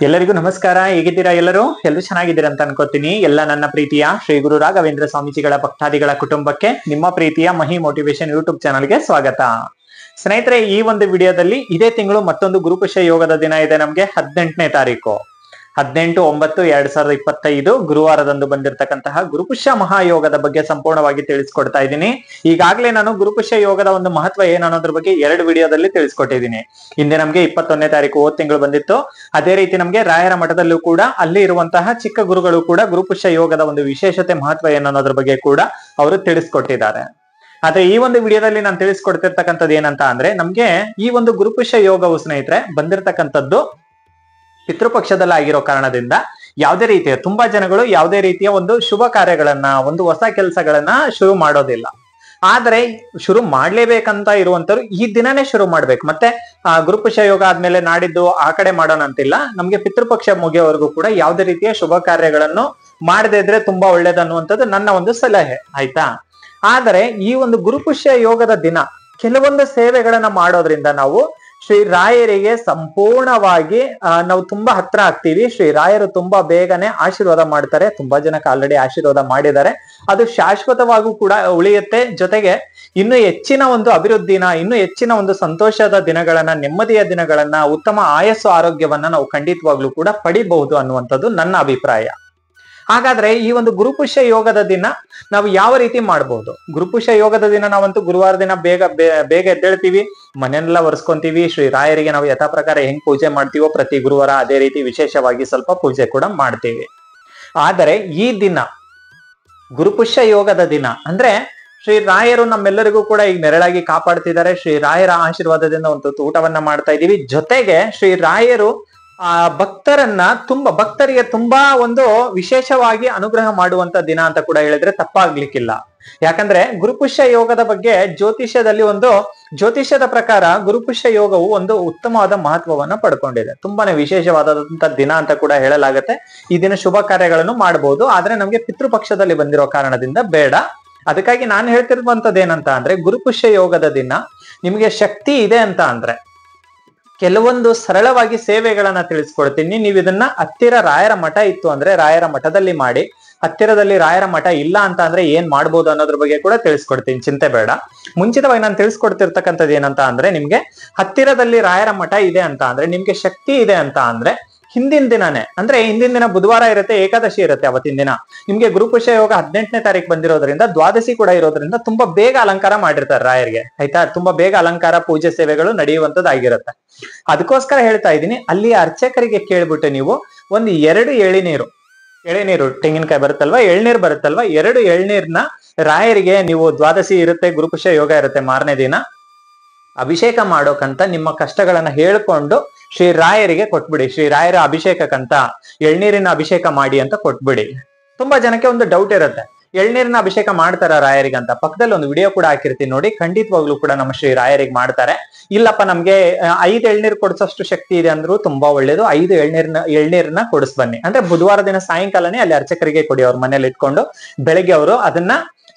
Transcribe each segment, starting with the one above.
ಎಲ್ಲರಿಗೂ ನಮಸ್ಕಾರ. ಹೇಗಿದ್ದೀರಾ? ಎಲ್ಲರೂ ಚೆನ್ನಾಗಿದ್ದೀರಾ ಅಂತ ಅನ್ಕೋತೀನಿ. ಎಲ್ಲ ನನ್ನ ಪ್ರೀತಿಯ ಶ್ರೀ ಗುರು ರಾಘವೇಂದ್ರ ಸ್ವಾಮೀಜಿಗಳ ಭಕ್ತಾದಿಗಳ ಕುಟುಂಬಕ್ಕೆ ನಿಮ್ಮ ಪ್ರೀತಿಯ ಮಹಿ ಮೋಟಿವೇಶನ್ ಯೂಟ್ಯೂಬ್ ಚಾನಲ್ಗೆ ಸ್ವಾಗತ. ಸ್ನೇಹಿತರೆ, ಈ ಒಂದು ವಿಡಿಯೋದಲ್ಲಿ ಇದೇ ತಿಂಗಳು ಮತ್ತೊಂದು ಗುರುಪುಷ್ಯ ಯೋಗದ ದಿನ ಇದೆ. ನಮ್ಗೆ 18ನೇ ತಾರೀಕು 18/9/2025 ಗುರುವಾರದಂದು ಬಂದಿರತಕ್ಕಂತಹ ಗುರುಪುಷ್ಯ ಮಹಾಯೋಗದ ಬಗ್ಗೆ ಸಂಪೂರ್ಣವಾಗಿ ತಿಳಿಸ್ಕೊಡ್ತಾ ಇದ್ದೀನಿ. ಈಗಾಗಲೇ ನಾನು ಗುರುಪುಷ್ಯ ಯೋಗದ ಒಂದು ಮಹತ್ವ ಏನು ಅನ್ನೋದ್ರ ಬಗ್ಗೆ 2 ವಿಡಿಯೋದಲ್ಲಿ ತಿಳಿಸ್ಕೊಟ್ಟಿದ್ದೀನಿ. ಹಿಂದೆ ನಮ್ಗೆ 21ನೇ ತಾರೀಕು ಹೋದ ತಿಂಗಳು ಬಂದಿತ್ತು. ಅದೇ ರೀತಿ ನಮ್ಗೆ ರಾಯರ ಮಠದಲ್ಲೂ ಕೂಡ ಅಲ್ಲಿ ಇರುವಂತಹ ಚಿಕ್ಕ ಗುರುಗಳು ಕೂಡ ಗುರುಪುಷ್ಯ ಯೋಗದ ಒಂದು ವಿಶೇಷತೆ ಮಹತ್ವ ಏನು ಅನ್ನೋದ್ರ ಬಗ್ಗೆ ಕೂಡ ಅವರು ತಿಳಿಸ್ಕೊಟ್ಟಿದ್ದಾರೆ. ಆದ್ರೆ ಈ ಒಂದು ವಿಡಿಯೋದಲ್ಲಿ ನಾನು ತಿಳಿಸ್ಕೊಡ್ತಿರ್ತಕ್ಕಂಥದ್ದು ಏನಂತ ಅಂದ್ರೆ, ನಮ್ಗೆ ಈ ಒಂದು ಗುರುಪುಷ್ಯ ಯೋಗವು ಸ್ನೇಹಿತರೆ ಬಂದಿರತಕ್ಕಂಥದ್ದು ಪಿತೃಪಕ್ಷದಲ್ಲಿ ಆಗಿರೋ ಕಾರಣದಿಂದ ಯಾವುದೇ ರೀತಿಯ ತುಂಬಾ ಜನಗಳು ಯಾವುದೇ ರೀತಿಯ ಒಂದು ಶುಭ ಕಾರ್ಯಗಳನ್ನ, ಒಂದು ಹೊಸ ಕೆಲಸಗಳನ್ನ ಶುರು ಮಾಡೋದಿಲ್ಲ. ಆದ್ರೆ ಶುರು ಮಾಡ್ಲೇಬೇಕಂತ ಇರುವಂತವ್ರು ಈ ದಿನನೇ ಶುರು ಮಾಡ್ಬೇಕು. ಮತ್ತೆ ಗುರುಪುಷ್ಯ ಯೋಗ ಆದ್ಮೇಲೆ ನಾಡಿದ್ದು ಆ ಕಡೆ ಮಾಡೋಣ ಅಂತಿಲ್ಲ. ನಮ್ಗೆ ಪಿತೃಪಕ್ಷ ಮುಗಿಯೋವರೆಗೂ ಕೂಡ ಯಾವುದೇ ರೀತಿಯ ಶುಭ ಕಾರ್ಯಗಳನ್ನು ಮಾಡದೇ ಇದ್ರೆ ತುಂಬಾ ಒಳ್ಳೇದನ್ನುವಂಥದ್ದು ನನ್ನ ಒಂದು ಸಲಹೆ, ಆಯ್ತಾ. ಆದರೆ ಈ ಒಂದು ಗುರುಪುಷ್ಯ ಯೋಗದ ದಿನ ಕೆಲವೊಂದು ಸೇವೆಗಳನ್ನ ಮಾಡೋದ್ರಿಂದ ನಾವು ಶ್ರೀ ರಾಯರಿಗೆ ಸಂಪೂರ್ಣವಾಗಿ ನಾವು ತುಂಬಾ ಹತ್ರ ಆಗ್ತೀವಿ. ಶ್ರೀ ರಾಯರು ತುಂಬಾ ಬೇಗನೆ ಆಶೀರ್ವಾದ ಮಾಡ್ತಾರೆ. ತುಂಬಾ ಜನಕ್ಕೆ ಆಲ್ರೆಡಿ ಆಶೀರ್ವಾದ ಮಾಡಿದ್ದಾರೆ. ಅದು ಶಾಶ್ವತವಾಗೂ ಕೂಡ ಉಳಿಯುತ್ತೆ. ಜೊತೆಗೆ ಇನ್ನು ಹೆಚ್ಚಿನ ಒಂದು ಅಭಿವೃದ್ಧಿನ, ಇನ್ನು ಹೆಚ್ಚಿನ ಒಂದು ಸಂತೋಷದ ದಿನಗಳನ್ನ, ನೆಮ್ಮದಿಯ ದಿನಗಳನ್ನ, ಉತ್ತಮ ಆಯಸ್ಸು ಆರೋಗ್ಯವನ್ನ ನಾವು ಖಂಡಿತವಾಗ್ಲೂ ಕೂಡ ಪಡಿಬಹುದು ಅನ್ನುವಂಥದ್ದು ನನ್ನ ಅಭಿಪ್ರಾಯ. ಹಾಗಾದ್ರೆ ಈ ಒಂದು ಗುರುಪುಷ್ಯ ಯೋಗದ ದಿನ ನಾವು ಯಾವ ರೀತಿ ಮಾಡಬಹುದು? ಗುರುಪುಷ್ಯ ಯೋಗದ ದಿನ ನಾವಂತೂ ಗುರುವಾರ ದಿನ ಬೇಗ ಎದ್ದೇಳ್ತೀವಿ, ಮನೆಯೆಲ್ಲ ಒರೆಸ್ಕೊಂತೀವಿ. ಶ್ರೀ ರಾಯರಿಗೆ ನಾವು ಯಥಾ ಪ್ರಕಾರ ಹೆಂಗ್ ಪೂಜೆ ಮಾಡ್ತೀವೋ ಪ್ರತಿ ಗುರುವಾರ ಅದೇ ರೀತಿ ವಿಶೇಷವಾಗಿ ಸ್ವಲ್ಪ ಪೂಜೆ ಕೂಡ ಮಾಡ್ತೀವಿ. ಆದರೆ ಈ ದಿನ ಗುರುಪುಷ್ಯ ಯೋಗದ ದಿನ ಅಂದ್ರೆ ಶ್ರೀ ರಾಯರು ನಮ್ಮೆಲ್ಲರಿಗೂ ಕೂಡ ಈಗ ನೆರಳಾಗಿ ಕಾಪಾಡ್ತಿದ್ದಾರೆ. ಶ್ರೀ ರಾಯರ ಆಶೀರ್ವಾದದಿಂದ ಒಂದು ಊಟವನ್ನ ಮಾಡ್ತಾ ಇದೀವಿ. ಜೊತೆಗೆ ಶ್ರೀ ರಾಯರು ಭಕ್ತರಿಗೆ ತುಂಬಾ ಒಂದು ವಿಶೇಷವಾಗಿ ಅನುಗ್ರಹ ಮಾಡುವಂತ ದಿನ ಅಂತ ಕೂಡ ಹೇಳಿದ್ರೆ ತಪ್ಪಾಗ್ಲಿಕ್ಕಿಲ್ಲ. ಯಾಕಂದ್ರೆ ಗುರುಪುಷ್ಯ ಯೋಗದ ಬಗ್ಗೆ ಜ್ಯೋತಿಷ್ಯದ ಪ್ರಕಾರ ಗುರುಪುಷ್ಯ ಯೋಗವು ಒಂದು ಉತ್ತಮವಾದ ಮಹತ್ವವನ್ನ ಪಡ್ಕೊಂಡಿದೆ. ತುಂಬಾನೇ ವಿಶೇಷವಾದಂತ ದಿನ ಅಂತ ಕೂಡ ಹೇಳಲಾಗತ್ತೆ. ಈ ದಿನ ಶುಭ ಕಾರ್ಯಗಳನ್ನು ಮಾಡಬಹುದು. ಆದ್ರೆ ನಮ್ಗೆ ಪಿತೃಪಕ್ಷದಲ್ಲಿ ಬಂದಿರೋ ಕಾರಣದಿಂದ ಬೇಡ. ಅದಕ್ಕಾಗಿ ನಾನು ಹೇಳ್ತಿರುವಂತದ್ದು ಏನಂತ ಅಂದ್ರೆ, ಗುರುಪುಷ್ಯ ಯೋಗದ ದಿನ ನಿಮ್ಗೆ ಶಕ್ತಿ ಇದೆ ಅಂತ ಅಂದ್ರೆ ಕೆಲವೊಂದು ಸರಳವಾಗಿ ಸೇವೆಗಳನ್ನ ತಿಳಿಸ್ಕೊಡ್ತೀನಿ. ನೀವು ಇದನ್ನ ಹತ್ತಿರ ರಾಯರ ಮಠ ಇತ್ತು ಅಂದ್ರೆ ರಾಯರ ಮಠದಲ್ಲಿ ಮಾಡಿ. ಹತ್ತಿರದಲ್ಲಿ ರಾಯರ ಮಠ ಇಲ್ಲ ಅಂತ ಅಂದ್ರೆ ಏನ್ ಮಾಡ್ಬೋದು ಅನ್ನೋದ್ರ ಬಗ್ಗೆ ಕೂಡ ತಿಳಿಸ್ಕೊಡ್ತೀನಿ, ಚಿಂತೆ ಬೇಡ. ಮುಂಚಿತವಾಗಿ ನಾನು ತಿಳಿಸ್ಕೊಡ್ತಿರ್ತಕ್ಕಂಥದ್ದು ಏನಂತ ಅಂದ್ರೆ, ನಿಮ್ಗೆ ಹತ್ತಿರದಲ್ಲಿ ರಾಯರ ಮಠ ಇದೆ ಅಂತ ಅಂದ್ರೆ, ನಿಮ್ಗೆ ಶಕ್ತಿ ಇದೆ ಅಂತ ಅಂದ್ರೆ ಹಿಂದಿನ ದಿನನೇ ಅಂದ್ರೆ ಹಿಂದಿನ ದಿನ ಬುಧವಾರ ಇರುತ್ತೆ, ಏಕಾದಶಿ ಇರುತ್ತೆ. ಅವತ್ತಿನ ದಿನ ನಿಮ್ಗೆ ಗುರುಪುಷ್ಯ ಯೋಗ 18ನೇ ತಾರೀಕು ಬಂದಿರೋದ್ರಿಂದ ದ್ವಾದಶಿ ಕೂಡ ಇರೋದ್ರಿಂದ ತುಂಬಾ ಬೇಗ ಅಲಂಕಾರ ಮಾಡಿರ್ತಾರೆ ರಾಯರಿಗೆ, ಆಯ್ತಾ. ತುಂಬಾ ಬೇಗ ಅಲಂಕಾರ, ಪೂಜೆ ಸೇವೆಗಳು ನಡೆಯುವಂತದ್ದಾಗಿರುತ್ತೆ. ಅದಕ್ಕೋಸ್ಕರ ಹೇಳ್ತಾ ಇದ್ದೀನಿ, ಅಲ್ಲಿ ಅರ್ಚಕರಿಗೆ ಕೇಳ್ಬಿಟ್ಟು ನೀವು ಒಂದು 2 ಎಳೆನೀರು ತೆಂಗಿನಕಾಯಿ ಬರುತ್ತಲ್ವಾ, ಎಳ್ನೀರು ಬರುತ್ತಲ್ವಾ, 2 ಎಳ್ನೀರ್ನ ರಾಯರಿಗೆ ನೀವು ದ್ವಾದಶಿ ಇರುತ್ತೆ, ಗುರುಪುಷ್ಯ ಯೋಗ ಇರುತ್ತೆ, ಮಾರನೇ ದಿನ ಅಭಿಷೇಕ ಮಾಡೋಕಂತ ನಿಮ್ಮ ಕಷ್ಟಗಳನ್ನ ಹೇಳ್ಕೊಂಡು ಶ್ರೀ ರಾಯರಿಗೆ ಕೊಟ್ಬಿಡಿ. ಶ್ರೀ ರಾಯರ ಅಭಿಷೇಕಕ್ಕಂತ ಎಳ್ನೀರಿನ ಅಭಿಷೇಕ ಮಾಡಿ ಅಂತ ಕೊಟ್ಬಿಡಿ. ತುಂಬಾ ಜನಕ್ಕೆ ಒಂದು ಡೌಟ್ ಇರುತ್ತೆ, ಎಳ್ನೀರಿನ ಅಭಿಷೇಕ ಮಾಡ್ತಾರ ರಾಯರಿಗೆ ಅಂತ. ಪಕ್ಕದಲ್ಲಿ ಒಂದು ವಿಡಿಯೋ ಕೂಡ ಹಾಕಿರ್ತೀನಿ ನೋಡಿ. ಖಂಡಿತವಾಗ್ಲೂ ಕೂಡ ನಮ್ಮ ಶ್ರೀ ರಾಯರಿಗೆ ಮಾಡ್ತಾರೆ. ಇಲ್ಲಪ್ಪ ನಮ್ಗೆ 5 ಎಳ್ನೀರು ಕೊಡಿಸೋಷ್ಟು ಶಕ್ತಿ ಇದೆ ಅಂದ್ರೂ ತುಂಬಾ ಒಳ್ಳೇದು. 5 ಎಳ್ನೀರನ್ನ ಕೊಡಿಸ್ ಬನ್ನಿ. ಅಂದ್ರೆ ಬುಧವಾರ ದಿನ ಸಾಯಂಕಾಲನೇ ಅಲ್ಲಿ ಅರ್ಚಕರಿಗೆ ಕೊಡಿ. ಅವ್ರ ಮನೇಲಿ ಇಟ್ಕೊಂಡು ಬೆಳಗ್ಗೆ ಅವರು ಅದನ್ನ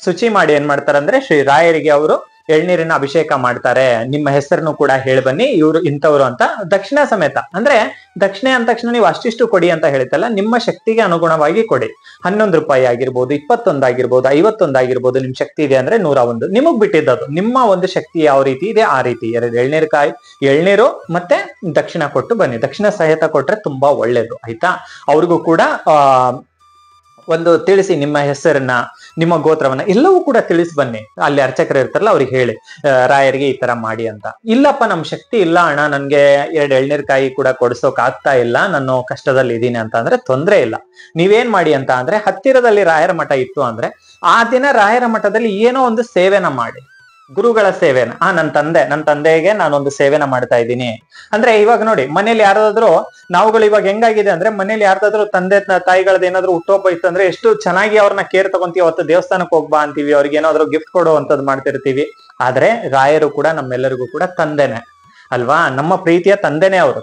ಶುಚಿ ಮಾಡಿ ಏನ್ ಮಾಡ್ತಾರೆ ಅಂದ್ರೆ ಶ್ರೀ ರಾಯರಿಗೆ ಅವರು ಎಳ್ನೀರಿನ ಅಭಿಷೇಕ ಮಾಡ್ತಾರೆ. ನಿಮ್ಮ ಹೆಸರನ್ನು ಕೂಡ ಹೇಳಿ ಬನ್ನಿ, ಇವರು ಇಂಥವ್ರು ಅಂತ. ದಕ್ಷಿಣ ಸಮೇತ ಅಂದ್ರೆ ದಕ್ಷಿಣೆ ಅಂದ ತಕ್ಷಣ ನೀವು ಅಷ್ಟಿಷ್ಟು ಕೊಡಿ ಅಂತ ಹೇಳ್ತಲ್ಲ, ನಿಮ್ಮ ಶಕ್ತಿಗೆ ಅನುಗುಣವಾಗಿ ಕೊಡಿ. 11 ರೂಪಾಯಿ ಆಗಿರ್ಬೋದು, 21 ಆಗಿರ್ಬೋದು, 51 ಆಗಿರ್ಬೋದು. ನಿಮ್ ಶಕ್ತಿ ಇದೆ ಅಂದ್ರೆ 101, ನಿಮಗ್ ಬಿಟ್ಟಿದ್ದದು. ನಿಮ್ಮ ಒಂದು ಶಕ್ತಿ ಯಾವ ರೀತಿ ಇದೆ ಆ ರೀತಿ 2 ಎಳ್ನೀರು ಮತ್ತೆ ದಕ್ಷಿಣ ಕೊಟ್ಟು ಬನ್ನಿ. ದಕ್ಷಿಣ ಸಹಿತ ಕೊಟ್ರೆ ತುಂಬಾ ಒಳ್ಳೇದು, ಆಯ್ತಾ. ಅವ್ರಿಗೂ ಕೂಡ ಒಂದು ತಿಳಿಸಿ, ನಿಮ್ಮ ಹೆಸರನ್ನ, ನಿಮ್ಮ ಗೋತ್ರವನ್ನ ಎಲ್ಲವೂ ಕೂಡ ತಿಳಿಸಿ ಬನ್ನಿ. ಅಲ್ಲಿ ಅರ್ಚಕರು ಇರ್ತಾರಲ್ಲ ಅವ್ರಿಗೆ ಹೇಳಿ, ರಾಯರಿಗೆ ಈ ತರ ಮಾಡಿ ಅಂತ. ಇಲ್ಲಪ್ಪ ನಮ್ ಶಕ್ತಿ ಇಲ್ಲ ಅಣ್ಣ, ನನ್ಗೆ 2 ಎಳ್ನೀರ್ಕಾಯಿ ಕೂಡ ಕೊಡ್ಸೋಕ್ ಆಗ್ತಾ ಇಲ್ಲ, ನಾನು ಕಷ್ಟದಲ್ಲಿ ಇದ್ದೀನಿ ಅಂತ ಅಂದ್ರೆ ತೊಂದ್ರೆ ಇಲ್ಲ. ನೀವೇನ್ ಮಾಡಿ ಅಂತ ಅಂದ್ರೆ, ಹತ್ತಿರದಲ್ಲಿ ರಾಯರ ಮಠ ಇತ್ತು ಅಂದ್ರೆ ಆ ದಿನ ರಾಯರ ಮಠದಲ್ಲಿ ಏನೋ ಒಂದು ಸೇವೆನ ಮಾಡಿ. ಗುರುಗಳ ಸೇವೆನ ನನ್ನ ತಂದೆಗೆ ನಾನೊಂದು ಸೇವೆನ ಮಾಡ್ತಾ ಇದ್ದೀನಿ ಅಂದ್ರೆ, ಇವಾಗ ನೋಡಿ ಮನೇಲಿ ಯಾರಾದ್ರೂ, ನಾವುಗಳು ಇವಾಗ ಹೆಂಗಾಗಿದೆ ಅಂದ್ರೆ, ಮನೇಲಿ ಯಾರ್ದಾದ್ರು ತಂದೆ ತಾಯಿಗಳದ್ದು ಏನಾದ್ರು ಹುಟ್ಟುಹಬ್ಬ ಇತ್ತು ಅಂದ್ರೆ ಎಷ್ಟು ಚೆನ್ನಾಗಿ ಅವ್ರನ್ನ ಕೇರ್ ತಗೊಂತೀವಿ. ಅವತ್ತು ದೇವಸ್ಥಾನಕ್ಕೆ ಹೋಗ್ಬಾ ಅಂತೀವಿ, ಅವ್ರಿಗೆ ಏನಾದ್ರು ಗಿಫ್ಟ್ ಕೊಡುವಂಥದ್ದು ಮಾಡ್ತಿರ್ತೀವಿ. ಆದ್ರೆ ರಾಯರು ಕೂಡ ನಮ್ಮೆಲ್ಲರಿಗೂ ಕೂಡ ತಂದೆನೆ ಅಲ್ವಾ. ನಮ್ಮ ಪ್ರೀತಿಯ ತಂದೆನೆ ಅವರು.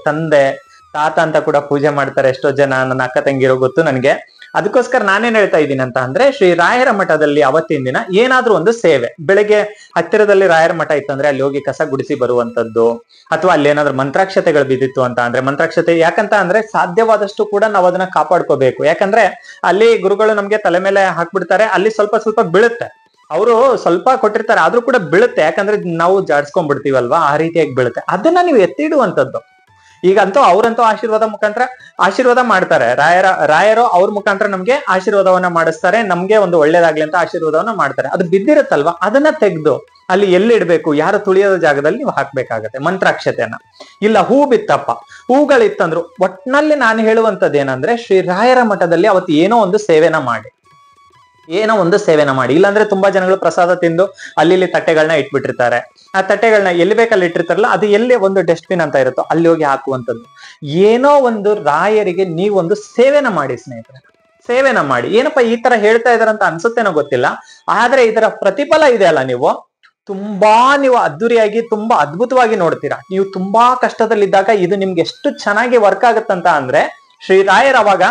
ತಾತ ಅಂತ ಕೂಡ ಪೂಜೆ ಮಾಡ್ತಾರೆ ಎಷ್ಟೋ ಜನ. ನನ್ನ ಅಕ್ಕ ತಂಗಿರೋ ಗೊತ್ತು ನನಗೆ. ಅದಕ್ಕೋಸ್ಕರ ನಾನೇನ್ ಹೇಳ್ತಾ ಇದ್ದೀನಿ ಅಂತ ಅಂದ್ರೆ, ಶ್ರೀ ರಾಯರ ಮಠದಲ್ಲಿ ಅವತ್ತಿನ ದಿನ ಏನಾದ್ರೂ ಒಂದು ಸೇವೆ, ಬೆಳಗ್ಗೆ ಹತ್ತಿರದಲ್ಲಿ ರಾಯರ ಮಠ ಇತ್ತಂದ್ರೆ ಅಲ್ಲಿ ಹೋಗಿ ಕಸ ಗುಡಿಸಿ ಬರುವಂತದ್ದು, ಅಥವಾ ಅಲ್ಲಿ ಏನಾದ್ರೂ ಮಂತ್ರಾಕ್ಷತೆಗಳು ಬಿದ್ದಿತ್ತು ಅಂತ ಅಂದ್ರೆ ಮಂತ್ರಾಕ್ಷತೆ, ಯಾಕಂತ ಅಂದ್ರೆ ಸಾಧ್ಯವಾದಷ್ಟು ಕೂಡ ನಾವು ಅದನ್ನ ಕಾಪಾಡ್ಕೋಬೇಕು. ಯಾಕಂದ್ರೆ ಅಲ್ಲಿ ಗುರುಗಳು ನಮ್ಗೆ ತಲೆ ಮೇಲೆ ಹಾಕ್ಬಿಡ್ತಾರೆ, ಅಲ್ಲಿ ಸ್ವಲ್ಪ ಸ್ವಲ್ಪ ಬೀಳುತ್ತೆ, ಅವರು ಸ್ವಲ್ಪ ಕೊಟ್ಟಿರ್ತಾರೆ ಆದ್ರೂ ಕೂಡ ಬೀಳುತ್ತೆ, ಯಾಕಂದ್ರೆ ನಾವು ಜಾಡ್ಸ್ಕೊಂಡ್ಬಿಡ್ತೀವಲ್ವಾ, ಆ ರೀತಿಯಾಗಿ ಬೀಳುತ್ತೆ. ಅದನ್ನ ನೀವು ಎತ್ತಿಡುವಂತದ್ದು. ಈಗಂತೂ ಅವರಂತೂ ಆಶೀರ್ವಾದ ಮಾಡ್ತಾರೆ, ರಾಯರು ಅವ್ರ ಮುಖಾಂತರ ನಮ್ಗೆ ಆಶೀರ್ವಾದವನ್ನ ಮಾಡಿಸ್ತಾರೆ, ನಮ್ಗೆ ಒಂದು ಒಳ್ಳೇದಾಗ್ಲಿ ಅಂತ ಆಶೀರ್ವಾದವನ್ನ ಮಾಡ್ತಾರೆ. ಅದು ಬಿದ್ದಿರುತ್ತಲ್ವಾ, ಅದನ್ನ ತೆಗೆದು ಅಲ್ಲಿ ಎಲ್ಲಿಡ್ಬೇಕು, ಯಾರು ತುಳಿಯೋದ ಜಾಗದಲ್ಲಿ ನೀವು ಹಾಕ್ಬೇಕಾಗತ್ತೆ ಮಂತ್ರಾಕ್ಷತೆಯನ್ನ. ಇಲ್ಲ ಹೂ ಬಿತ್ತಪ್ಪ, ಹೂಗಳಿತ್ತಂದ್ರು, ಒಟ್ನಲ್ಲಿ ನಾನು ಹೇಳುವಂತದ್ದು ಏನಂದ್ರೆ, ಶ್ರೀ ರಾಯರ ಮಠದಲ್ಲಿ ಅವತ್ತು ಏನೋ ಒಂದು ಸೇವೆನ ಮಾಡಿ, ಇಲ್ಲಾಂದ್ರೆ ತುಂಬಾ ಜನಗಳು ಪ್ರಸಾದ ತಿಂದು ಅಲ್ಲಿ ತಟ್ಟೆಗಳನ್ನ ಇಟ್ಬಿಟ್ಟಿರ್ತಾರೆ. ಆ ತಟ್ಟೆಗಳನ್ನ ಎಲ್ಲಿ ಬೇಕಲ್ಲಿ ಇಟ್ಟಿರ್ತಾರಲ್ಲ, ಅದು ಎಲ್ಲಿ ಒಂದು ಡಸ್ಟ್ಬಿನ್ ಅಂತ ಇರುತ್ತೋ ಅಲ್ಲಿ ಹೋಗಿ ಹಾಕುವಂಥದ್ದು. ಏನೋ ಒಂದು ರಾಯರಿಗೆ ನೀವೊಂದು ಸೇವೆನ ಮಾಡಿ ಸ್ನೇಹಿತರೆ, ಸೇವೆನ ಮಾಡಿ. ಏನಪ್ಪಾ ಈ ತರ ಹೇಳ್ತಾ ಇದಾರಂತ ಅನ್ಸುತ್ತೇನೋ ಗೊತ್ತಿಲ್ಲ, ಆದ್ರೆ ಇದರ ಪ್ರತಿಫಲ ಇದೆ ಅಲ್ಲ, ನೀವು ಅದ್ದೂರಿಯಾಗಿ ತುಂಬಾ ಅದ್ಭುತವಾಗಿ ನೋಡ್ತೀರಾ. ನೀವು ತುಂಬಾ ಕಷ್ಟದಲ್ಲಿದ್ದಾಗ ಇದು ನಿಮ್ಗೆ ಎಷ್ಟು ಚೆನ್ನಾಗಿ ವರ್ಕ್ ಆಗುತ್ತಂತ ಅಂದ್ರೆ, ಶ್ರೀರಾಯರ್ ಅವಾಗ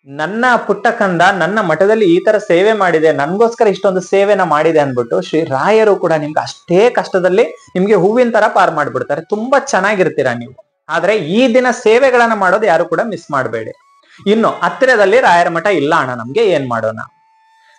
ನನ್ನ ಪುಟ್ಟ ಕಂದ ನನ್ನ ಮಠದಲ್ಲಿ ಈ ತರ ಸೇವೆ ಮಾಡಿದೆ, ನನ್ಗೋಸ್ಕರ ಇಷ್ಟೊಂದು ಸೇವೆನ ಮಾಡಿದೆ ಅನ್ಬಿಟ್ಟು ಶ್ರೀ ರಾಯರು ಕೂಡ ನಿಮ್ಗೆ ಅಷ್ಟೇ ಕಷ್ಟದಲ್ಲಿ ನಿಮ್ಗೆ ಹೂವಿನ ತರ ಪಾರ್ ಮಾಡ್ಬಿಡ್ತಾರೆ. ತುಂಬಾ ಚೆನ್ನಾಗಿರ್ತೀರಾ ನೀವು. ಆದ್ರೆ ಈ ದಿನ ಸೇವೆಗಳನ್ನ ಮಾಡೋದು ಯಾರು ಕೂಡ ಮಿಸ್ ಮಾಡಬೇಡಿ. ಇನ್ನು ಹತ್ತಿರದಲ್ಲಿ ರಾಯರ ಮಠ ಇಲ್ಲ ಅಣ್ಣ, ನಮ್ಗೆ ಏನ್ ಮಾಡೋಣ?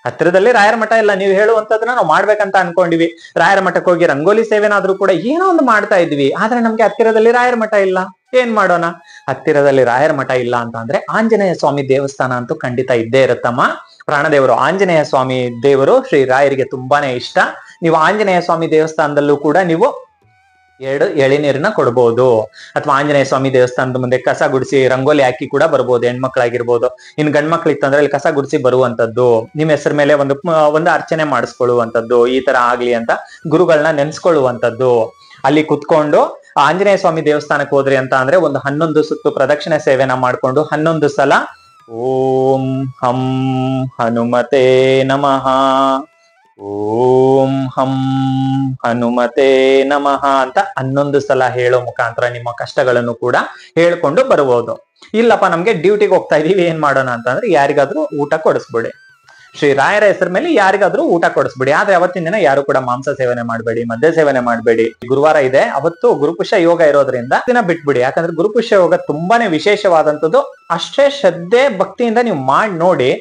ಹತ್ತಿರದಲ್ಲಿ ರಾಯರ ಮಠ ಇಲ್ಲ, ನೀವು ಹೇಳುವಂತದನ್ನ ನಾವು ಮಾಡ್ಬೇಕಂತ ಅನ್ಕೊಂಡಿವಿ. ರಾಯರ ಮಠಕ್ಕೆ ಹೋಗಿ ರಂಗೋಲಿ ಸೇವೆನಾದ್ರೂ ಕೂಡ ಏನೋ ಒಂದು ಮಾಡ್ತಾ ಇದ್ವಿ, ಆದ್ರೆ ನಮ್ಗೆ ಹತ್ತಿರದಲ್ಲಿ ರಾಯರ ಮಠ ಇಲ್ಲ, ಏನ್ ಮಾಡೋಣ? ಹತ್ತಿರದಲ್ಲಿ ರಾಯರ ಮಠ ಇಲ್ಲ ಅಂತ ಅಂದ್ರೆ ಆಂಜನೇಯ ಸ್ವಾಮಿ ದೇವಸ್ಥಾನ ಅಂತೂ ಖಂಡಿತ ಇದ್ದೇ ಇರುತ್ತಮ್ಮ. ಪ್ರಾಣದೇವರು ಆಂಜನೇಯ ಸ್ವಾಮಿ ದೇವರು ಶ್ರೀ ರಾಯರಿಗೆ ತುಂಬಾನೇ ಇಷ್ಟ. ನೀವು ಆಂಜನೇಯ ಸ್ವಾಮಿ ದೇವಸ್ಥಾನದಲ್ಲೂ ಕೂಡ ನೀವು 2 ಎಳೆನೀರನ್ನ ಕೊಡ್ಬೋದು, ಅಥವಾ ಆಂಜನೇಯ ಸ್ವಾಮಿ ದೇವಸ್ಥಾನದ ಮುಂದೆ ಕಸ ಗುಡಿಸಿ ರಂಗೋಲಿ ಹಾಕಿ ಕೂಡ ಬರ್ಬೋದು, ಹೆಣ್ಮಕ್ಳಾಗಿರ್ಬೋದು. ಇನ್ ಗಂಡ್ಮಕ್ಳು ಇತ್ತಂದ್ರೆ ಅಲ್ಲಿ ಕಸ ಗುಡಿಸಿ ಬರುವಂತದ್ದು, ನಿಮ್ ಹೆಸರ ಮೇಲೆ ಒಂದು ಅರ್ಚನೆ ಮಾಡಿಸ್ಕೊಳ್ಳುವಂಥದ್ದು, ಈ ತರ ಆಗ್ಲಿ ಅಂತ ಗುರುಗಳನ್ನ ನೆನ್ಸ್ಕೊಳ್ಳುವಂಥದ್ದು. ಅಲ್ಲಿ ಕುತ್ಕೊಂಡು ಆಂಜನೇಯ ಸ್ವಾಮಿ ದೇವಸ್ಥಾನಕ್ಕೆ ಹೋದ್ರಿ ಅಂತ ಅಂದ್ರೆ ಒಂದು 11 ಸುತ್ತು ಪ್ರದಕ್ಷಿಣೆ ಸೇವೆನ ಮಾಡ್ಕೊಂಡು 11 ಸಲ ಓಂ ಹಂ ಹನುಮತೆ ನಮಃ, ಓಂ ಹಂ ಹನುಮತೆ ನಮಃ ಅಂತ 11 ಸಲ ಹೇಳೋ ಮುಖಾಂತರ ನಿಮ್ಮ ಕಷ್ಟಗಳನ್ನು ಕೂಡ ಹೇಳ್ಕೊಂಡು ಬರ್ಬೋದು. ಇಲ್ಲಪ್ಪ ನಮ್ಗೆ ಡ್ಯೂಟಿಗೆ ಹೋಗ್ತಾ ಇದೀವಿ, ಏನ್ ಮಾಡೋಣ ಅಂತಂದ್ರೆ ಯಾರಿಗಾದ್ರೂ ಊಟ ಕೊಡಿಸ್ಬಿಡಿ. ಶ್ರೀ ರಾಯರ ಹೆಸರ ಮೇಲೆ ಯಾರಿಗಾದ್ರೂ ಊಟ ಕೊಡಿಸ್ಬಿಡಿ. ಆದ್ರೆ ಅವತ್ತಿನ ದಿನ ಯಾರು ಕೂಡ ಮಾಂಸ ಸೇವನೆ ಮಾಡಬೇಡಿ, ಮದ್ಯ ಸೇವನೆ ಮಾಡಬೇಡಿ. ಗುರುವಾರ ಇದೆ, ಅವತ್ತು ಗುರುಪುಷ್ಯ ಯೋಗ ಇರೋದ್ರಿಂದ ದಿನ ಬಿಟ್ಬಿಡಿ. ಯಾಕಂದ್ರೆ ಗುರುಪುಷ್ಯ ಯೋಗ ತುಂಬಾನೇ ವಿಶೇಷವಾದಂಥದ್ದು. ಅಷ್ಟೇ ಶ್ರದ್ಧೆ ಭಕ್ತಿಯಿಂದ ನೀವು ಮಾಡಿ ನೋಡಿ,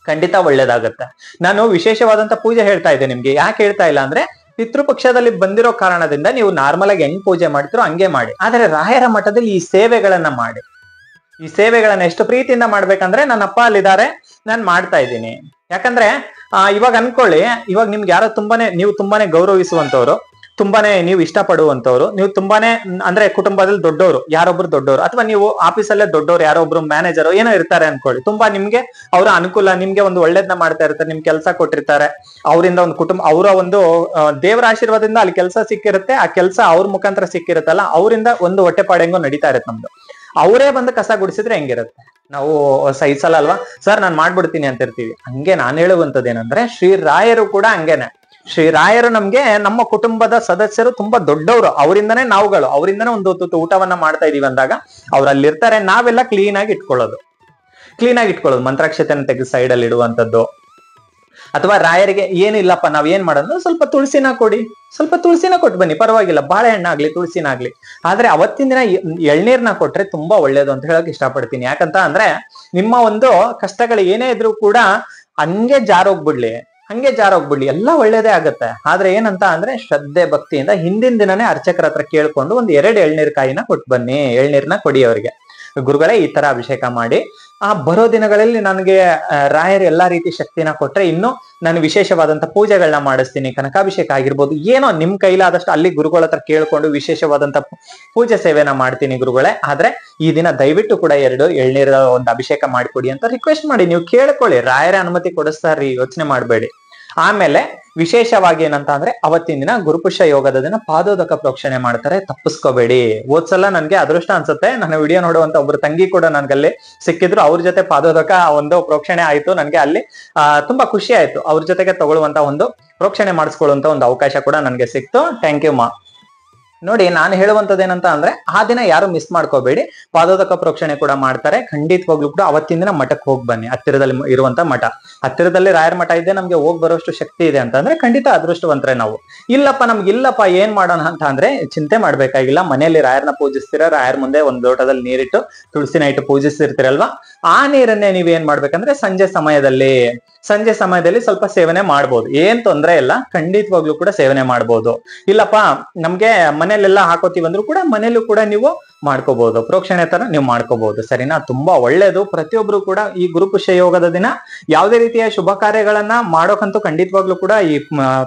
ಖಂಡಿತ ಒಳ್ಳೇದಾಗತ್ತೆ. ನಾನು ವಿಶೇಷವಾದಂತ ಪೂಜೆ ಹೇಳ್ತಾ ಇದ್ದೆ ನಿಮ್ಗೆ. ಯಾಕೆ ಹೇಳ್ತಾ ಇಲ್ಲ ಅಂದ್ರೆ, ಪಿತೃಪಕ್ಷದಲ್ಲಿ ಬಂದಿರೋ ಕಾರಣದಿಂದ ನೀವು ನಾರ್ಮಲ್ ಆಗಿ ಹೆಂಗ್ ಪೂಜೆ ಮಾಡ್ತಿರೋ ಹಂಗೆ ಮಾಡಿ. ಆದ್ರೆ ರಾಯರ ಮಠದಲ್ಲಿ ಈ ಸೇವೆಗಳನ್ನ ಮಾಡಿ. ಈ ಸೇವೆಗಳನ್ನ ಎಷ್ಟು ಪ್ರೀತಿಯಿಂದ ಮಾಡ್ಬೇಕಂದ್ರೆ, ನನ್ನ ಅಪ್ಪ ಅಲ್ಲಿದ್ದಾರೆ, ನಾನ್ ಮಾಡ್ತಾ ಇದ್ದೀನಿ. ಯಾಕಂದ್ರೆ ಇವಾಗ ಅನ್ಕೊಳ್ಳಿ, ಇವಾಗ ನಿಮ್ಗೆ ಯಾರೋ ನೀವು ತುಂಬಾನೇ ಗೌರವಿಸುವಂತವ್ರು, ತುಂಬಾನೇ ನೀವು ಇಷ್ಟಪಡುವಂತವ್ರು, ನೀವು ತುಂಬಾನೇ ಅಂದ್ರೆ ಕುಟುಂಬದಲ್ಲಿ ದೊಡ್ಡವರು, ಯಾರೊಬ್ರು ದೊಡ್ಡವರು, ಅಥವಾ ನೀವು ಆಫೀಸಲ್ಲೇ ದೊಡ್ಡವರು, ಯಾರೊಬ್ರು ಮ್ಯಾನೇಜರ್ ಏನೋ ಇರ್ತಾರೆ ಅನ್ಕೊಳ್ಳಿ. ತುಂಬಾ ನಿಮ್ಗೆ ಅವರ ಅನುಕೂಲ, ನಿಮ್ಗೆ ಒಂದು ಒಳ್ಳೇದನ್ನ ಮಾಡ್ತಾ ಇರ್ತಾರೆ, ನಿಮ್ ಕೆಲಸ ಕೊಟ್ಟಿರ್ತಾರೆ, ಅವರಿಂದ ಒಂದು ಕುಟುಂಬ, ಅವರ ಒಂದು ದೇವರ ಆಶೀರ್ವಾದದಿಂದ ಅಲ್ಲಿ ಕೆಲಸ ಸಿಕ್ಕಿರುತ್ತೆ. ಆ ಕೆಲಸ ಅವ್ರ ಮುಖಾಂತರ ಸಿಕ್ಕಿರುತ್ತಲ್ಲ, ಅವರಿಂದ ಒಂದು ಹೊಟ್ಟೆಪಾಡು ಹೆಂಗೋ ನಡೀತಾ ಇರುತ್ತೆ ನಮ್ದು. ಅವರೇ ಬಂದು ಕಸ ಗುಡಿಸಿದ್ರೆ ಹೆಂಗಿರುತ್ತೆ? ನಾವು ಸಹಿಸಲ್ಲ ಅಲ್ವಾ? ಸರ್ ನಾನ್ ಮಾಡ್ಬಿಡ್ತೀನಿ ಅಂತ ಇರ್ತೀವಿ. ಹಂಗೆ ನಾನು ಹೇಳುವಂತದ್ದು ಏನಂದ್ರೆ, ಶ್ರೀರಾಯರು ಕೂಡ ಹಂಗೇನೆ. ಶ್ರೀರಾಯರು ನಮ್ಗೆ ನಮ್ಮ ಕುಟುಂಬದ ಸದಸ್ಯರು ತುಂಬಾ ದೊಡ್ಡವರು, ಅವರಿಂದನೇ ನಾವುಗಳು, ಅವರಿಂದನೇ ಒಂದು ಹೊತ್ತು ಊಟವನ್ನ ಮಾಡ್ತಾ ಇದೀವಿ ಅಂದಾಗ ಅವ್ರು ಅಲ್ಲಿರ್ತಾರೆ. ನಾವೆಲ್ಲ ಕ್ಲೀನ್ ಆಗಿ ಇಟ್ಕೊಳ್ಳೋದು, ಮಂತ್ರಾಕ್ಷತೆನ ತೆಗೆದು ಸೈಡ್ ಅಲ್ಲಿ ಇಡುವಂತದ್ದು. ಅಥವಾ ರಾಯರಿಗೆ ಏನಿಲ್ಲಪ್ಪ ನಾವ್ ಏನ್ ಮಾಡೋದು, ಸ್ವಲ್ಪ ತುಳಸಿನ ಕೊಡಿ, ಸ್ವಲ್ಪ ತುಳಸಿನ ಕೊಟ್ಟು ಬನ್ನಿ, ಪರವಾಗಿಲ್ಲ, ಬಾಳೆಹಣ್ಣಾಗ್ಲಿ ತುಳಸಿನಾಗ್ಲಿ. ಆದ್ರೆ ಅವತ್ತಿನ ದಿನ ಎಳ್ನೀರ್ನ ಕೊಟ್ರೆ ತುಂಬಾ ಒಳ್ಳೇದು ಅಂತ ಹೇಳಕ್ ಇಷ್ಟಪಡ್ತೀನಿ. ಯಾಕಂತ ಅಂದ್ರೆ, ನಿಮ್ಮ ಒಂದು ಕಷ್ಟಗಳು ಏನೇ ಇದ್ರು ಕೂಡ ಹಂಗೆ ಜಾರೋಗ್ಬಿಡ್ಲಿ, ಎಲ್ಲ ಒಳ್ಳೇದೇ ಆಗತ್ತೆ. ಆದ್ರೆ ಏನಂತ ಅಂದ್ರೆ, ಶ್ರದ್ಧೆ ಭಕ್ತಿಯಿಂದ ಹಿಂದಿನ ದಿನನೇ ಅರ್ಚಕರ ಹತ್ರ ಕೇಳ್ಕೊಂಡು ಒಂದು 2 ಎಳ್ನೀರ್ ಕಾಯಿನ ಕೊಟ್ಟು ಬನ್ನಿ, ಎಳ್ನೀರ್ನ ಕೊಡಿ ಅವರಿಗೆ. ಗುರುಗಳೇ ಈ ತರ ಅಭಿಷೇಕ ಮಾಡಿ, ಆ ಬರೋ ದಿನಗಳಲ್ಲಿ ನನಗೆ ರಾಯರು ಎಲ್ಲಾ ರೀತಿ ಶಕ್ತಿನ ಕೊಟ್ರೆ ಇನ್ನು ನಾನು ವಿಶೇಷವಾದಂತ ಪೂಜೆಗಳನ್ನ ಮಾಡಿಸ್ತೀನಿ, ಕನಕಾಭಿಷೇಕ ಆಗಿರ್ಬೋದು, ಏನೋ ನಿಮ್ ಕೈಲಾದಷ್ಟು ಅಲ್ಲಿ ಗುರುಗಳ ಹತ್ರ ಕೇಳ್ಕೊಂಡು ವಿಶೇಷವಾದಂತ ಪೂಜೆ ಸೇವೆನ ಮಾಡ್ತೀನಿ ಗುರುಗಳೇ. ಆದ್ರೆ ಈ ದಿನ ದಯವಿಟ್ಟು ಕೂಡ 2 ಎಳ್ನೀರ ಒಂದು ಅಭಿಷೇಕ ಮಾಡಿಕೊಡಿ ಅಂತ ರಿಕ್ವೆಸ್ಟ್ ಮಾಡಿ, ನೀವು ಕೇಳ್ಕೊಳ್ಳಿ. ರಾಯರ ಅನುಮತಿ ಕೊಡಿಸ್ತಾರ್ರಿ, ಯೋಚನೆ ಮಾಡ್ಬೇಡಿ. ಆಮೇಲೆ ವಿಶೇಷವಾಗಿ ಏನಂತ ಅಂದ್ರೆ, ಅವತ್ತಿನ ದಿನ ಗುರುಪುಷ್ಯ ಯೋಗದ ದಿನ ಪಾದೋದಕ ಪ್ರೋಕ್ಷಣೆ ಮಾಡ್ತಾರೆ, ತಪ್ಪಿಸ್ಕೋಬೇಡಿ. ಹೋದ್ಸಲ ನನ್ಗೆ ಅದೃಷ್ಟ ಅನ್ಸುತ್ತೆ, ನನ್ನ ವಿಡಿಯೋ ನೋಡುವಂತ ಒಬ್ರು ತಂಗಿ ಕೂಡ ನನ್ಗಲ್ಲಿ ಸಿಕ್ಕಿದ್ರು, ಅವ್ರ ಜೊತೆ ಪಾದೋದಕ ಒಂದು ಪ್ರೋಕ್ಷಣೆ ಆಯ್ತು. ನನ್ಗೆ ಅಲ್ಲಿ ತುಂಬಾ ಖುಷಿ ಆಯ್ತು. ಅವ್ರ ಜೊತೆಗೆ ತಗೊಳ್ಳುವಂತ ಒಂದು ಪ್ರೋಕ್ಷಣೆ ಮಾಡಿಸ್ಕೊಳ್ಳುವಂತ ಒಂದು ಅವಕಾಶ ಕೂಡ ನನ್ಗೆ ಸಿಕ್ತು. ಥ್ಯಾಂಕ್ ಯು ಮಾ. ನೋಡಿ, ನಾನು ಹೇಳುವಂತದ್ದೇನಂತ ಅಂದ್ರೆ ಆ ದಿನ ಯಾರು ಮಿಸ್ ಮಾಡ್ಕೋಬೇಡಿ. ಪಾದೋದಕ ಪ್ರೋಕ್ಷಣೆ ಕೂಡ ಮಾಡ್ತಾರೆ. ಖಂಡಿತವಾಗ್ಲೂ ಕೂಡ ಅವತ್ತಿನ ದಿನ ಮಠಕ್ಕೆ ಹೋಗಿ ಬನ್ನಿ. ಹತ್ತಿರದಲ್ಲಿ ಇರುವಂತ ಮಠ, ಹತ್ತಿರದಲ್ಲಿ ರಾಯರ ಮಠ ಇದೆ, ನಮ್ಗೆ ಹೋಗಿ ಬರೋಷ್ಟು ಶಕ್ತಿ ಇದೆ ಅಂತ ಅಂದ್ರೆ ಖಂಡಿತ ಅದೃಷ್ಟವಂತರೇ ನಾವು. ಇಲ್ಲಪ್ಪ ನಮ್ಗೆ ಇಲ್ಲಪ್ಪ ಏನ್ ಮಾಡೋಣ ಅಂತ ಅಂದ್ರೆ ಚಿಂತೆ ಮಾಡ್ಬೇಕಾಗಿಲ್ಲ. ಮನೆಯಲ್ಲಿ ರಾಯರ್ನ ಪೂಜಿಸ್ತೀರಾ, ರಾಯರ್ ಮುಂದೆ ಒಂದ್ ಲೋಟದಲ್ಲಿ ನೀರಿಟ್ಟು ತುಳಸಿನ ಇಟ್ಟು ಪೂಜಿಸ್ತಿರ್ತೀರಲ್ವಾ, ಆ ನೀರನ್ನೇ ನೀವ್ ಏನ್ ಮಾಡ್ಬೇಕಂದ್ರೆ ಸಂಜೆ ಸಮಯದಲ್ಲಿ ಸ್ವಲ್ಪ ಸೇವನೆ ಮಾಡ್ಬೋದು. ಏನ್ ತೊಂದ್ರೆ ಇಲ್ಲ, ಖಂಡಿತವಾಗ್ಲೂ ಕೂಡ ಸೇವನೆ ಮಾಡ್ಬೋದು. ಇಲ್ಲಪ್ಪ ನಮ್ಗೆ ಮನೇಲೆಲ್ಲ ಹಾಕೋತೀವಿ ಅಂದ್ರೂ ಕೂಡ ಮನೇಲೂ ಕೂಡ ನೀವು ಮಾಡ್ಕೋಬಹುದು, ಪ್ರೋಕ್ಷಣೆ ತರ ನೀವು ಮಾಡ್ಕೋಬಹುದು. ಸರಿನಾ? ತುಂಬಾ ಒಳ್ಳೇದು. ಪ್ರತಿಯೊಬ್ರು ಕೂಡ ಈ ಗುರುಪುಷ್ಯ ಯೋಗದ ದಿನ ಯಾವುದೇ ರೀತಿಯ ಶುಭ ಕಾರ್ಯಗಳನ್ನ ಮಾಡೋಕಂತೂ ಖಂಡಿತವಾಗ್ಲೂ ಕೂಡ ಈ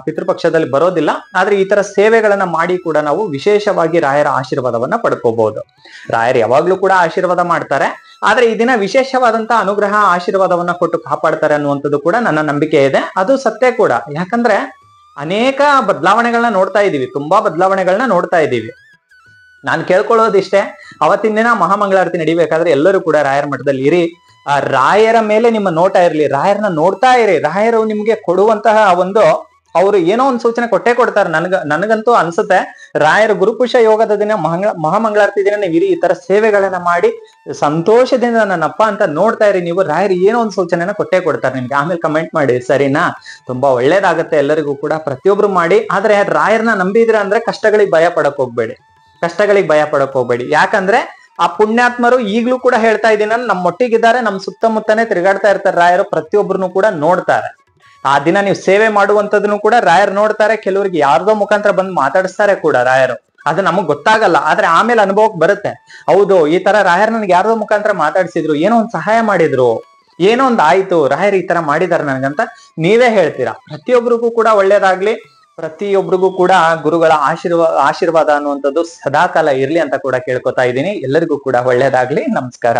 ಪಿತೃಪಕ್ಷದಲ್ಲಿ ಬರೋದಿಲ್ಲ. ಆದ್ರೆ ಈ ತರ ಸೇವೆಗಳನ್ನ ಮಾಡಿ ಕೂಡ ನಾವು ವಿಶೇಷವಾಗಿ ರಾಯರ ಆಶೀರ್ವಾದವನ್ನ ಪಡ್ಕೋಬಹುದು. ರಾಯರು ಯಾವಾಗ್ಲೂ ಕೂಡ ಆಶೀರ್ವಾದ ಮಾಡ್ತಾರೆ, ಆದ್ರೆ ಈ ದಿನ ವಿಶೇಷವಾದಂತಹ ಅನುಗ್ರಹ ಆಶೀರ್ವಾದವನ್ನ ಕೊಟ್ಟು ಕಾಪಾಡ್ತಾರೆ ಅನ್ನುವಂಥದ್ದು ಕೂಡ ನನ್ನ ನಂಬಿಕೆ ಇದೆ. ಅದು ಸತ್ಯ ಕೂಡ. ಯಾಕಂದ್ರೆ ಅನೇಕ ಬದಲಾವಣೆಗಳನ್ನ ನೋಡ್ತಾ ಇದೀವಿ, ತುಂಬಾ ಬದಲಾವಣೆಗಳನ್ನ ನೋಡ್ತಾ ಇದ್ದೀವಿ. ನಾನು ಕೇಳ್ಕೊಳ್ಳೋದಿಷ್ಟೇ, ಅವತ್ತಿನ ದಿನ ಮಹಾಮಂಗಳಾರತಿ ನಡಿಬೇಕಾದ್ರೆ ಎಲ್ಲರೂ ಕೂಡ ರಾಯರ ಮಠದಲ್ಲಿ ಇರಿ. ಆ ರಾಯರ ಮೇಲೆ ನಿಮ್ಮ ನೋಟ ಇರ್ಲಿ, ರಾಯರನ್ನ ನೋಡ್ತಾ ಇರಿ. ರಾಯರು ನಿಮ್ಗೆ ಕೊಡುವಂತಹ ಅವರು ಏನೋ ಒಂದು ಸೂಚನೆ ಕೊಟ್ಟೇ ಕೊಡ್ತಾರೆ. ನನಗಂತೂ ಅನ್ಸುತ್ತೆ, ರಾಯರ ಗುರುಪುಷ್ಯ ಯೋಗದ ದಿನ ಮಹಾಮಂಗಳಾರತಿ ದಿನ ನೀವು ಇರಿ, ಈ ತರ ಸೇವೆಗಳನ್ನ ಮಾಡಿ ಸಂತೋಷದಿಂದ ನನ್ನಪ್ಪ ಅಂತ ನೋಡ್ತಾ ಇರಿ ನೀವು. ರಾಯರು ಏನೋ ಒಂದು ಸೂಚನೆನ ಕೊಟ್ಟೇ ಕೊಡ್ತಾರೆ ನಿಮ್ಗೆ. ಆಮೇಲೆ ಕಮೆಂಟ್ ಮಾಡಿ, ಸರಿನಾ? ತುಂಬಾ ಒಳ್ಳೇದಾಗತ್ತೆ ಎಲ್ಲರಿಗೂ ಕೂಡ. ಪ್ರತಿಯೊಬ್ರು ಮಾಡಿ. ಆದ್ರೆ ರಾಯರ್ನ ನಂಬಿದ್ರ ಅಂದ್ರೆ ಕಷ್ಟಗಳಿಗೆ ಭಯ ಪಡಕ್ ಹೋಗ್ಬೇಡಿ. ಯಾಕಂದ್ರೆ ಆ ಪುಣ್ಯಾತ್ಮರು ಈಗ್ಲೂ ಕೂಡ ಹೇಳ್ತಾ ಇದ್ದೀನಿ, ನಮ್ಮ ಒಟ್ಟಿಗಿದ್ದಾರೆ, ನಮ್ ಸುತ್ತಮುತ್ತನೇ ತಿರುಗಾಡ್ತಾ ಇರ್ತಾರೆ ರಾಯರು. ಪ್ರತಿಯೊಬ್ಬರನ್ನು ಕೂಡ ನೋಡ್ತಾರೆ. ಆ ದಿನ ನೀವು ಸೇವೆ ಮಾಡುವಂತದನ್ನು ಕೂಡ ರಾಯರು ನೋಡ್ತಾರೆ. ಕೆಲವರಿಗೆ ಯಾರ್ದೋ ಮುಖಾಂತರ ಬಂದು ಮಾತಾಡಿಸ್ತಾರೆ ಕೂಡ ರಾಯರು. ಅದು ನಮಗ್ ಗೊತ್ತಾಗಲ್ಲ, ಆದ್ರೆ ಆಮೇಲೆ ಅನುಭವಕ್ಕೆ ಬರುತ್ತೆ. ಹೌದು, ಈ ತರ ರಾಯರ್ ನನ್ಗೆ ಯಾರ್ದೋ ಮುಖಾಂತರ ಮಾತಾಡಿಸಿದ್ರು, ಏನೋ ಒಂದ್ ಸಹಾಯ ಮಾಡಿದ್ರು, ಏನೋ ಒಂದ್ ಆಯ್ತು, ರಾಯರು ಈ ತರ ಮಾಡಿದಾರೆ ನನ್ಗಂತ ನೀವೇ ಹೇಳ್ತೀರಾ. ಪ್ರತಿಯೊಬ್ಬರಿಗೂ ಕೂಡ ಒಳ್ಳೇದಾಗ್ಲಿ. ಪ್ರತಿಯೊಬ್ಬರಿಗೂ ಕೂಡ ಗುರುಗಳ ಆಶೀರ್ವಾದ ಅನ್ನುವಂಥದ್ದು ಸದಾಕಾಲ ಇರ್ಲಿ ಅಂತ ಕೂಡ ಕೇಳ್ಕೊತಾ ಇದ್ದೀನಿ. ಎಲ್ಲರಿಗೂ ಕೂಡ ಒಳ್ಳೇದಾಗ್ಲಿ. ನಮಸ್ಕಾರ.